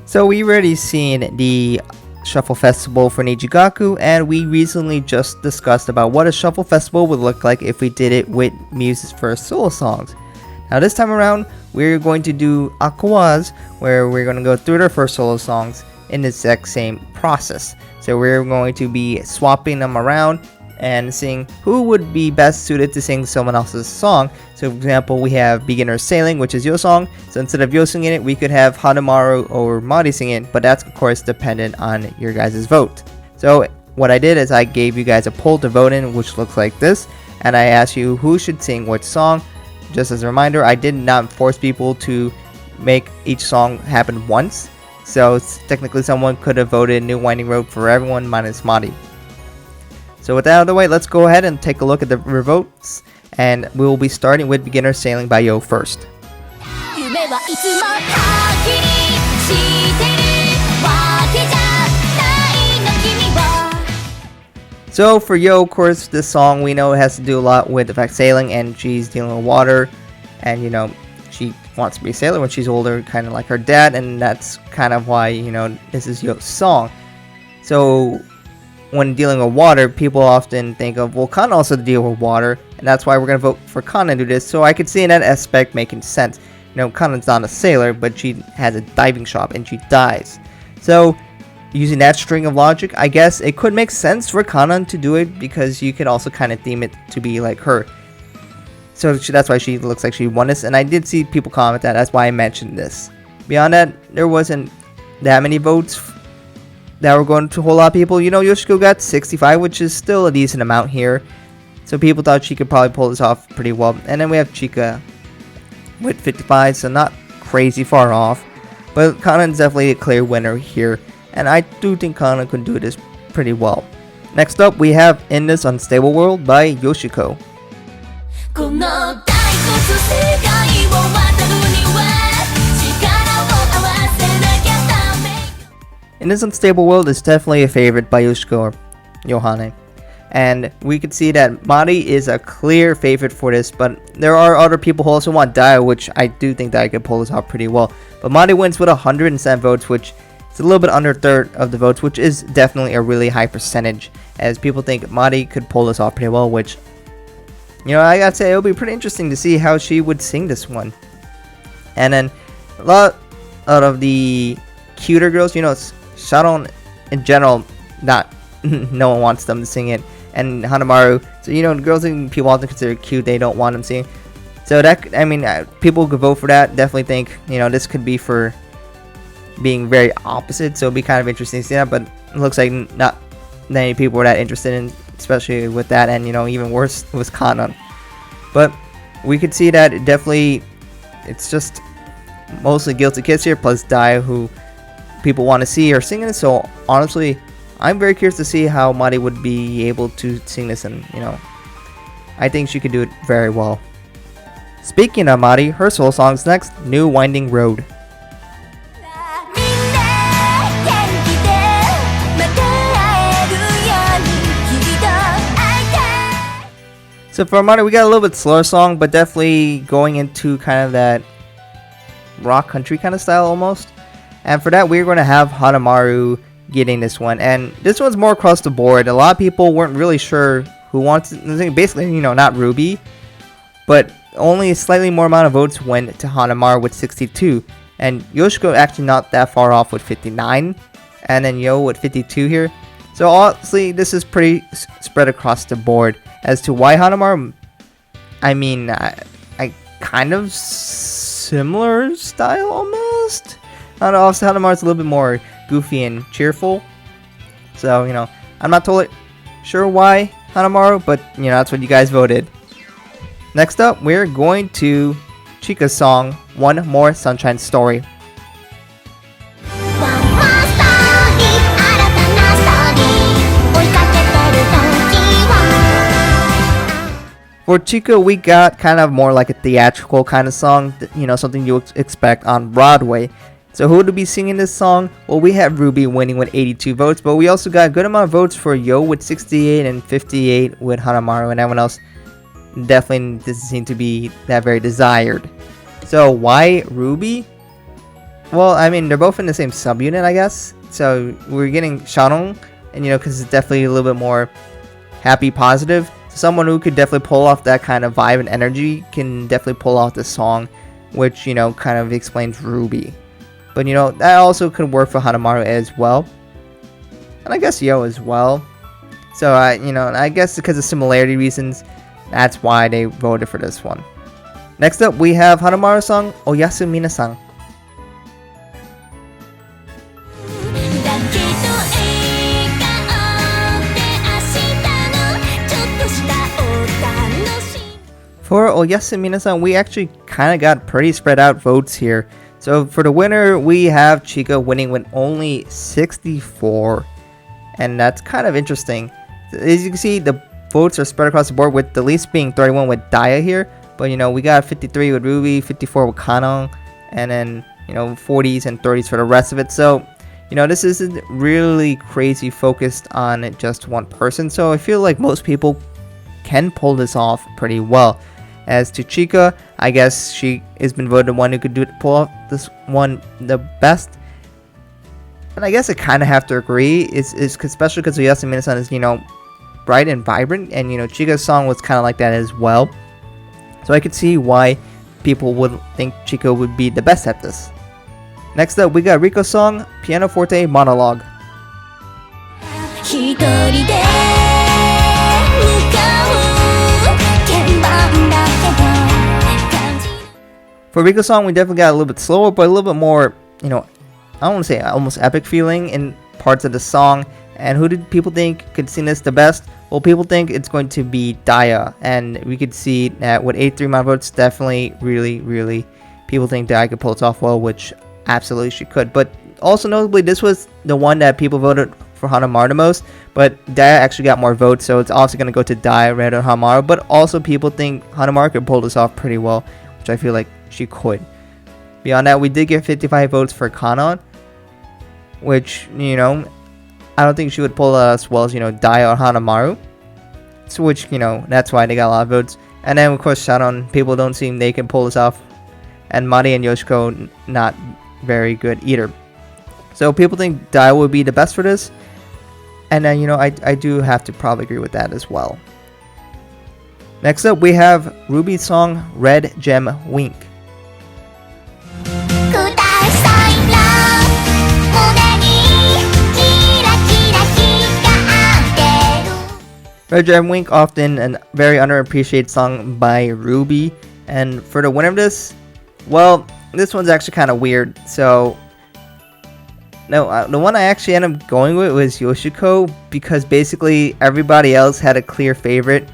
So we already seen the Shuffle Festival for Nijigaku, and we recently just discussed about what a Shuffle Festival would look like if we did it with Muse's first solo songs. Now this time around, we're going to do Aqours, where we're going to go through their first solo songs in the exact same process. So we're going to be swapping them around and seeing who would be best suited to sing someone else's song. So for example, we have Beginner Sailing, which is Yo song. So instead of Yo singing it, we could have Hanamaru or Mari sing it, but that's of course dependent on your guys' vote. So what I did is I gave you guys a poll to vote in, which looks like this, and I asked you who should sing which song. Just as a reminder, I did not force people to make each song happen once. So technically someone could have voted New Winding Road for everyone minus Mari. So with that out of the way, let's go ahead and take a look at the votes, and we will be starting with Beginner Sailing by Yo first. So for Yo, of course, this song we know it has to do a lot with the fact sailing, and she's dealing with water, and you know she wants to be a sailor when she's older, kind of like her dad, and that's kind of why this is Yo's song. So when dealing with water, people often think of, well, Kana also deal with water, and that's why we're going to vote for Kana to do this. So I could see in that aspect making sense. Kana's not a sailor, but she has a diving shop and she dies. So using that string of logic, I guess it could make sense for Kana to do it, because you could also kind of theme it to be like her. So that's why she looks like she won this, and I did see people comment that. That's why I mentioned this. Beyond that, there wasn't that many votes that were going to a whole lot of people. Yoshiko got 65, which is still a decent amount here. So people thought she could probably pull this off pretty well. And then we have Chika with 55, so not crazy far off. But Kana is definitely a clear winner here, and I do think Kana could do this pretty well. Next up, we have In This Unstable World by Yoshiko. In This Unstable World is definitely a favorite by Yoshiko or Yohane. And we could see that Mari is a clear favorite for this, but there are other people who also want Dai, which I do think that I could pull this off pretty well. But Mari wins with 107 votes, which is a little bit under a third of the votes, which is definitely a really high percentage, as people think Mari could pull this off pretty well, which, I gotta say, it'll be pretty interesting to see how she would sing this one. And then a lot out of the cuter girls, Sharon in general, not no one wants them to sing it, and Hanamaru, so the girls that people often consider cute, they don't want them singing. So that, people could vote for that. Definitely think this could be for being very opposite, so it'd be kind of interesting to see that. But it looks like not many people were that interested in, especially with that, and even worse was Kana. But we could see that it's just mostly Guilty Kiss here, plus Dai, who people want to see her singing it. So honestly, I'm very curious to see how Mari would be able to sing this, and I think she could do it very well. Speaking of Mari, her solo song's next, New Winding Road. So for Mari, we got a little bit slower song, but definitely going into kind of that rock country kind of style almost. And for that, we're going to have Hanamaru getting this one. And this one's more across the board. A lot of people weren't really sure who wants it. Basically, not Ruby. But only a slightly more amount of votes went to Hanamaru with 62. And Yoshiko actually not that far off with 59. And then Yo with 52 here. So honestly, this is pretty spread across the board. As to why Hanamaru, I kind of similar style almost. I don't know, also Hanamaru's a little bit more goofy and cheerful. So, I'm not totally sure why Hanamaru, but, that's what you guys voted. Next up, we're going to Chika's song, One More Sunshine Story. For Chika, we got kind of more like a theatrical kind of song, something you expect on Broadway. So who would be singing this song? Well, we have Ruby winning with 82 votes, but we also got a good amount of votes for Yo with 68 and 58 with Hanamaru, and everyone else definitely doesn't seem to be that very desired. So why Ruby? well, I mean, they're both in the same subunit, I guess. So we're getting Shanong, and because it's definitely a little bit more happy, positive. So someone who could definitely pull off that kind of vibe and energy can definitely pull off this song, which kind of explains Ruby. But that also could work for Hanamaru as well, and I guess Yo as well. So I guess because of similarity reasons, that's why they voted for this one. Next up, we have Hanamaru's song Oyasuminasan. For Oyasuminasan, we actually kind of got pretty spread out votes here. So for the winner, we have Chika winning with only 64. And that's kind of interesting. As you can see, the votes are spread across the board, with the least being 31 with Daya here. But we got 53 with Ruby, 54 with Kanong, and then 40s and 30s for the rest of it. So this isn't really crazy focused on just one person. So I feel like most people can pull this off pretty well. As to Chika, I guess she has been voted the one who could pull off this one the best. And I guess I kind of have to agree, especially because Oyasuminasan is, bright and vibrant, and Chika's song was kind of like that as well. So I could see why people would think Chika would be the best at this. Next up, we got Rico Song, Pianoforte Monologue. For Rico Song, we definitely got a little bit slower, but a little bit more, I don't want to say almost epic feeling in parts of the song. And who did people think could sing this the best? Well, people think it's going to be Daya, and we could see that with 83 amount of votes, definitely, really, people think Daya could pull it off well, which absolutely she could. But also notably, this was the one that people voted for Hanamaru the most, but Daya actually got more votes, so it's also going to go to Daya rather than Hanamaru. But also people think Hanamaru could pull this off pretty well, which I feel like she could. Beyond that, we did get 55 votes for Kanon, which, I don't think she would pull it as well as, Daya or Hanamaru. So which, that's why they got a lot of votes. And then, of course, Shannon, people don't seem they can pull this off. And Mari and Yoshiko, not very good either. So people think Daya would be the best for this. And then, I do have to probably agree with that as well. Next up, we have Ruby's song, Red Gem Wink. Red Gem Wink, often a very underappreciated song by Ruby. And for the winner of this, well, this one's actually kind of weird. So, no, the one I actually ended up going with was Yoshiko, because basically everybody else had a clear favorite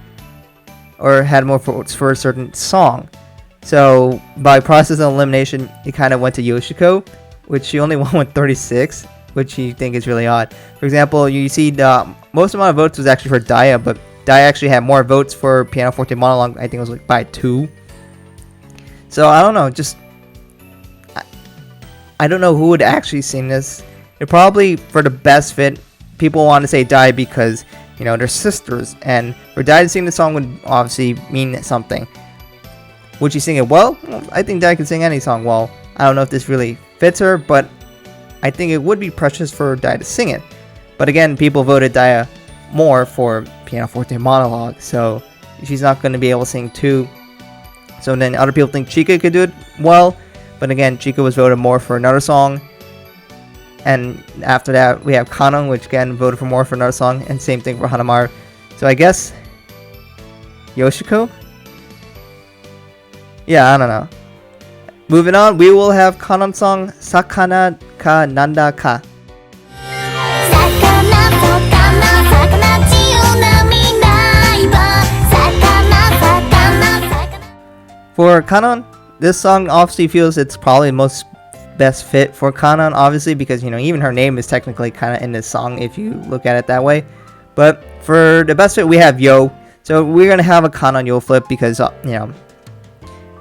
or had more votes for a certain song. So, by process of elimination, it kind of went to Yoshiko, which she only won with 36, which you think is really odd. For example, you see the most amount of votes was actually for Daya, but Daya actually had more votes for Pianoforte Monologue. I think it was like by 2. So I don't know, I don't know who would actually sing this. It probably, for the best fit, people want to say Daya because, they're sisters, and for Daya to sing the song would obviously mean something. Would she sing it well? I think Daya can sing any song well. I don't know if this really fits her, but I think it would be precious for Daya to sing it. But again, people voted Daya more for Pianoforte Monologue, so she's not going to be able to sing 2. So then other people think Chika could do it well, but again, Chika was voted more for another song. And after that, we have Kanong, which again voted for more for another song, and same thing for Hanamaru. So I guess Yoshiko? Yeah, I don't know. Moving on, we will have Kanon's song Sakana ka Nanda ka. For Kanon, this song obviously feels it's probably the most best fit for Kanon, obviously, because even her name is technically kind of in this song if you look at it that way. But for the best fit, we have Yo. So we're gonna have a Kanon Yo flip because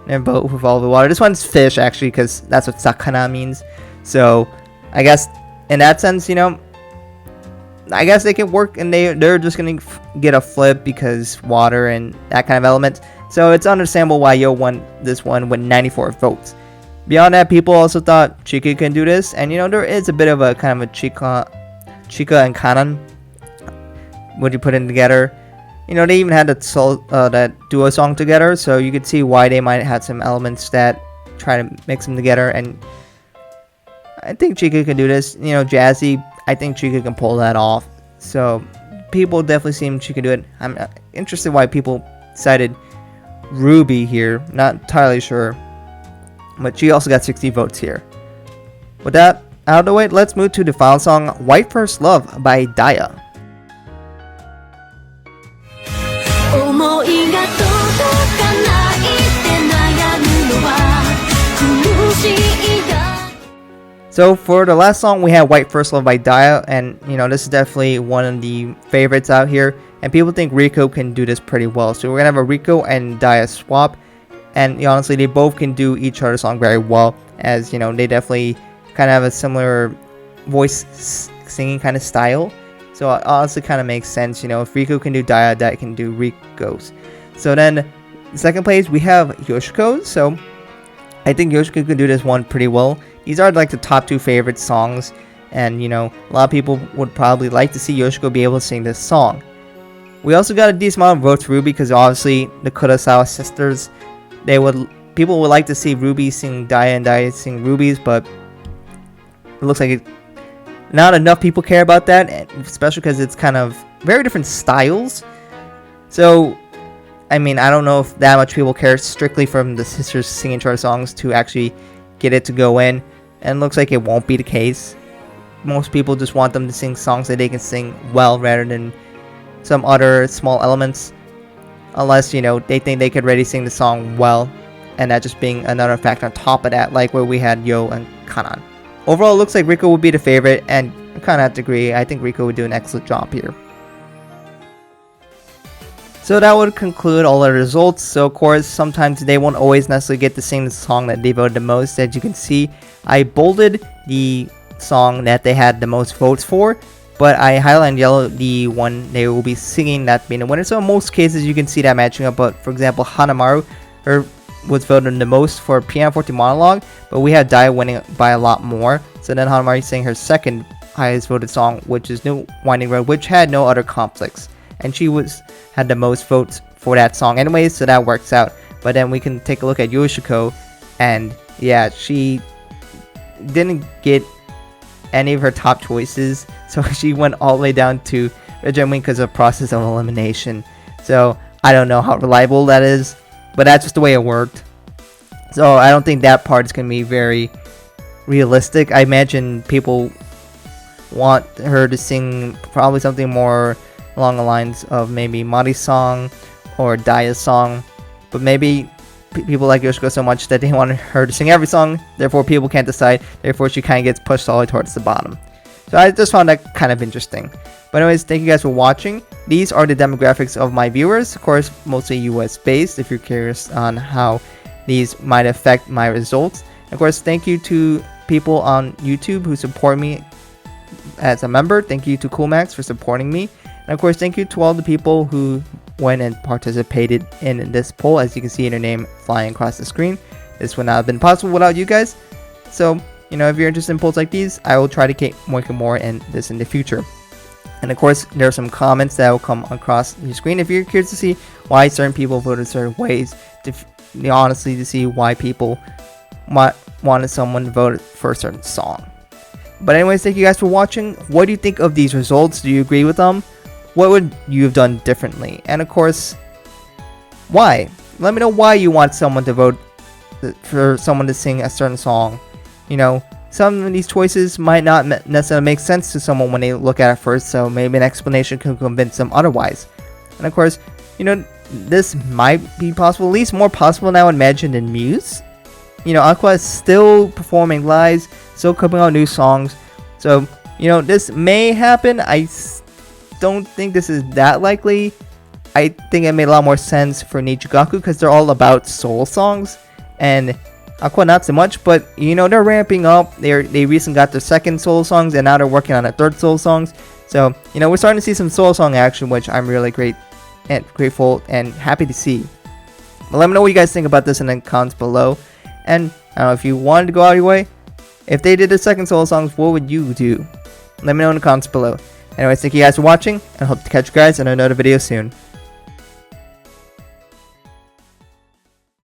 they're both with all the water. This one's fish actually, because that's what Sakana means. So I guess in that sense, I guess they can work, and they're just gonna get a flip because water and that kind of element. So it's understandable why Yo won this one with 94 votes. Beyond that, people also thought Chika can do this, and there is a bit of a kind of a Chika and Kanan when you put it together. They even had that duo song together, so you could see why they might have some elements that try to mix them together. And I think Chika can do this. Jazzy, I think Chika can pull that off. So people definitely seem she can do it. I'm interested why people cited Ruby here. Not entirely sure, but she also got 60 votes here. With that out of the way, let's move to the final song, White First Love by Daya. So for the last song, we had White First Love by Daya, and this is definitely one of the favorites out here, and people think Rico can do this pretty well. So we're gonna have a Rico and Daya swap, and honestly, they both can do each other's song very well, as they definitely kind of have a similar voice singing kind of style. So it honestly kind of makes sense, if Rico can do Daya, Daya can do Rico's. So then, second place, we have Yoshiko. So I think Yoshiko can do this one pretty well. These are like the top 2 favorite songs, and a lot of people would probably like to see Yoshiko be able to sing this song. We also got a decent amount of votes for Ruby, because obviously the Kurosawa sisters, people would like to see Ruby sing Daya and Daya sing Ruby's, but it looks like not enough people care about that, especially because it's kind of very different styles. So I don't know if that much people care strictly from the sisters singing each other's songs to actually get it to go in, and it looks like it won't be the case. Most people just want them to sing songs that they can sing well rather than some other small elements, unless they think they could really sing the song well, and that just being another factor on top of that, like where we had Yo and Kanan. Overall, it looks like Rico would be the favorite, and I kind of have to agree. I think Rico would do an excellent job here. So that would conclude all the results. So of course, sometimes they won't always necessarily get to sing the song that they voted the most. As you can see, I bolded the song that they had the most votes for, but I highlighted in yellow the one they will be singing, that being the winner. So in most cases, you can see that matching up. But for example, Hanamaru, was voted the most for Pianoforte Monologue, but we had Daya winning by a lot more. So then Hanamaru sang her second highest voted song, which is New Winding Road, which had no other conflicts, and she had the most votes for that song anyways, so that works out. But then we can take a look at Yoshiko, and yeah, she didn't get any of her top choices, so she went all the way down to Benjamin because of process of elimination. So I don't know how reliable that is, but that's just the way it worked. So I don't think that part is going to be very realistic. I imagine people want her to sing probably something more along the lines of maybe Mari's song or Daya's song, but maybe people like Yoshiko so much that they want her to sing every song, therefore people can't decide, therefore she kind of gets pushed all the way towards the bottom. So I just found that kind of interesting. But anyways, thank you guys for watching. These are the demographics of my viewers, of course mostly US based, if you're curious on how these might affect my results. Of course, thank you to people on YouTube who support me as a member. Thank you to CoolMax for supporting me. And of course, thank you to all the people who went and participated in this poll. As you can see, your name flying across the screen. This would not have been possible without you guys. So, if you're interested in polls like these, I will try to keep making more in this in the future. And of course, there are some comments that will come across your screen if you're curious to see why certain people voted certain ways. Honestly, to see why people wanted someone to vote for a certain song. But anyways, thank you guys for watching. What do you think of these results? Do you agree with them? What would you have done differently? And of course, why? Let me know why you want someone to vote for someone to sing a certain song. Some of these choices might not necessarily make sense to someone when they look at it first, so maybe an explanation can convince them otherwise. And of course, this might be possible, at least more possible now in Imagine and Muse. Aqours is still performing live, still coming out new songs. So, this may happen. I don't think this is that likely. I think it made a lot more sense for Nichigaku because they're all about soul songs, and Aqours not so much, but they're ramping up. They recently got their second soul songs, and now they're working on their third soul songs. So we're starting to see some soul song action, which I'm really grateful and happy to see. But let me know what you guys think about this in the comments below. And I don't know if you wanted to go out of your way. If they did the second solo songs, what would you do? Let me know in the comments below. Anyways, thank you guys for watching, and hope to catch you guys in another video soon.